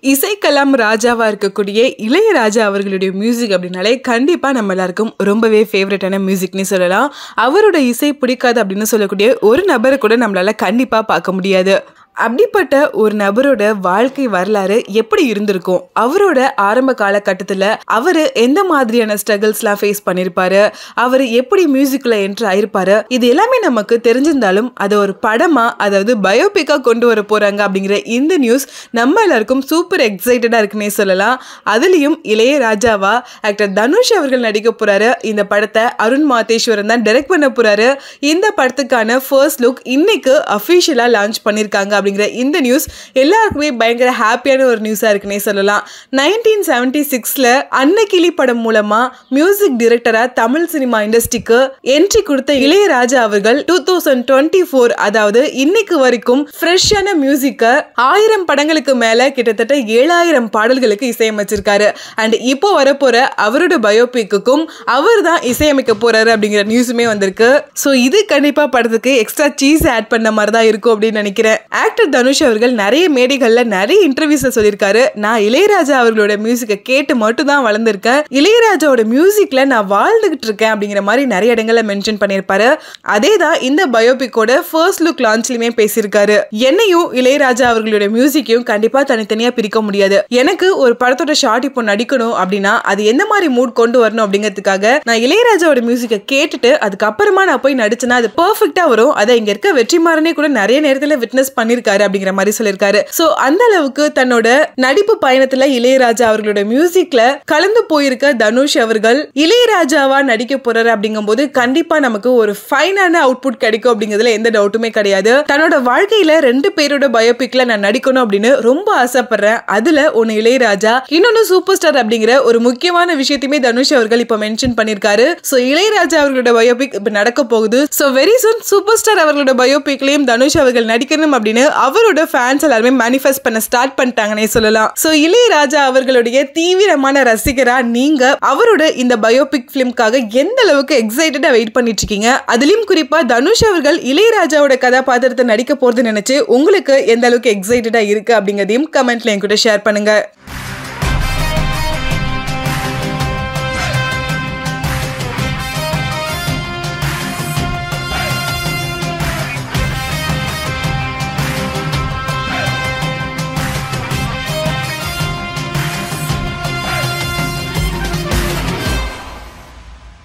இசைக்கெல்லாம் ராஜாவா இருக்கக்கூடிய இளையராஜா அவர்களுடைய மியூசிக் அப்படின்னாலே கண்டிப்பா நம்ம எல்லாருக்கும் ரொம்பவே ஃபேவரட்டான மியூசிக்னு சொல்லலாம். அவரோட இசை பிடிக்காது அப்படின்னு சொல்லக்கூடிய ஒரு நபரை கூட நம்மளால கண்டிப்பா பார்க்க முடியாது. அப்படிப்பட்ட ஒரு நபரோட வாழ்க்கை வரலாறு எப்படி இருந்திருக்கும், அவரோட ஆரம்ப காலகட்டத்தில் அவர் எந்த மாதிரியான ஸ்ட்ரகிள்ஸ்லாம் ஃபேஸ் பண்ணியிருப்பாரு, அவர் எப்படி மியூசிக்கில் என்ட்ரு ஆயிருப்பாரு, இது எல்லாமே நமக்கு தெரிஞ்சிருந்தாலும் அதை ஒரு படமாக, அதாவது பயோபிக்காக கொண்டு வர போகிறாங்க அப்படிங்கிற இந்த நியூஸ் நம்ம எல்லாருக்கும் சூப்பர் எக்ஸைட்டடாக இருக்குன்னே சொல்லலாம். அதுலேயும் இளையராஜாவா ஆக்டர் தனுஷ் அவர்கள் நடிக்க போகிறாரு. இந்த படத்தை அருண் மாதேஸ்வரன் தான் டைரக்ட் பண்ண போகிறாரு. இந்த படத்துக்கான ஃபர்ஸ்ட் லுக் இன்னைக்கு அஃபிஷியலாக லான்ச் பண்ணியிருக்காங்க. அப்படிங்கிற இந்த நியூஸ் எல்லாருக்குமே பயங்கர ஹாப்பியான ஒரு நியூஸா இருக்குன்னே சொல்லலாம். 1976ல அன்னக்கிளி படம் மூலமா மியூசிக் டைரக்டரா தமிழ் சினிமா இண்டஸ்ட்ரிக்கு என்ட்ரி கொடுத்த இளையராஜா அவர்கள் 2024, அதாவது இன்னைக்கு வரைக்கும் ஃப்ரெஷ்ஷான மியூசிக்க 1000 படங்களுக்கு மேல கிட்டத்தட்ட 7000 பாடல்களுக்கு இசையமைச்சிருக்காரு. அண்ட் இப்போ வரப்போற அவரோட பயோபிக்குக்கும் அவர் தான் இசையமைக்க போறாரு அப்படிங்கிற நியூஸுமே வந்திருக்கு. ஸோ இது கண்டிப்பா படத்துக்கு எக்ஸ்ட்ரா சீஸ் ஆட் பண்ண மாதிரி தான் இருக்கும் அப்படின்னு நினைக்கிறேன். ஆக்டர் தனுஷ் அவர்கள் நிறைய மேடைகள்ல நிறைய இன்டர்வியூஸ்ல சொல்லியிருக்காரு, நான் இளையராஜா அவர்களோட மியூசிக்கை கேட்டு மட்டும் தான் வளர்ந்திருக்கேன், இளையராஜாவோட மியூசிக்ல நான் வாழ்ந்துகிட்டு இருக்கேன் அப்படிங்கிற மாதிரி நிறைய இடங்கள்ல மென்ஷன் பண்ணியிருப்பாரு. அதே தான் இந்த பயோபிக்கோட ஃபர்ஸ்ட் லுக் லான்ச்லயுமே பேசியிருக்காரு. என்னையும் இளையராஜா அவர்களோட மியூசிக்கையும் கண்டிப்பா தனித்தனியா பிரிக்க முடியாது. எனக்கு ஒரு படத்தோட ஷார்ட் இப்போ நடிக்கணும் அப்படின்னா அது எந்த மாதிரி மூட் கொண்டு வரணும் அப்படிங்கிறதுக்காக நான் இளையராஜாவோட மியூசிக்கை கேட்டுட்டு அதுக்கப்புறமா நான் போய் நடிச்சேன்னா அது பெர்ஃபெக்ட்டா வரும். அதை இங்க இருக்க வெற்றிமாறனே கூட நிறைய நேரத்துல விட்னஸ் பண்ணிருக்காரு அப்படிங்கிற மாதிரி சொல்லிருக்காரு. சோ அந்த அளவுக்கு தன்னோட நடிப்பு பயணத்துல இளையராஜா அவர்களோட மியூசிக்ல கலந்து போயிருக்க தனுஷ் அவர்கள் இளையராஜாவா நடிக்க போறாரு அப்படிங்கும்போது கண்டிப்பா நமக்கு ஒரு ஃபைனான அவுட்புட் கிடைக்கும் அப்படிங்கிறதுல எந்த டவுட்டுமே கிடையாது. தன்னோட வாழ்க்கையில 2 பேரோட பயோபிக்ல நான் நடிக்கணும் அப்படின்னு ரொம்ப ஆசைப்படுறேன். அதுல ஒன்னு இளையராஜா, இன்னொன்னு சூப்பர் ஸ்டார் அப்படிங்கிற ஒரு முக்கியமான விஷயத்தையுமே தனுஷ் அவர்கள் இப்ப மென்ஷன் பண்ணிருக்காரு. சோ இளையராஜா அவர்களோட பயோபிக் இப்ப நடக்க போகுது. So very soon super star அவர்களோட பயோபிக்லயும் தனுஷ் அவர்கள் நடிக்கணும் அப்படின்னு அவரோட ஃபேன்ஸ் எல்லாருமே மேனிஃபெஸ்ட் பண்ண ஸ்டார்ட் பண்ணிட்டாங்கன்னே சொல்லலாம். சோ இளையராஜா அவர்களுடைய தீவிரமான ரசிகரா நீங்க அவரோட இந்த பயோபிக் பிலிம்காக எந்த அளவுக்கு எக்ஸைட்டடா வெயிட் பண்ணிட்டு இருக்கீங்க, அதுலயும் குறிப்பா தனுஷ் அவர்கள் இளையராஜாவோட கதாபாத்திரத்தை நடிக்க போறது நினைச்சு உங்களுக்கு எந்த அளவுக்கு எக்ஸைட்டடா இருக்கு அப்படிங்கறதையும் கமெண்ட்ல என்கிட்ட ஷேர் பண்ணுங்க.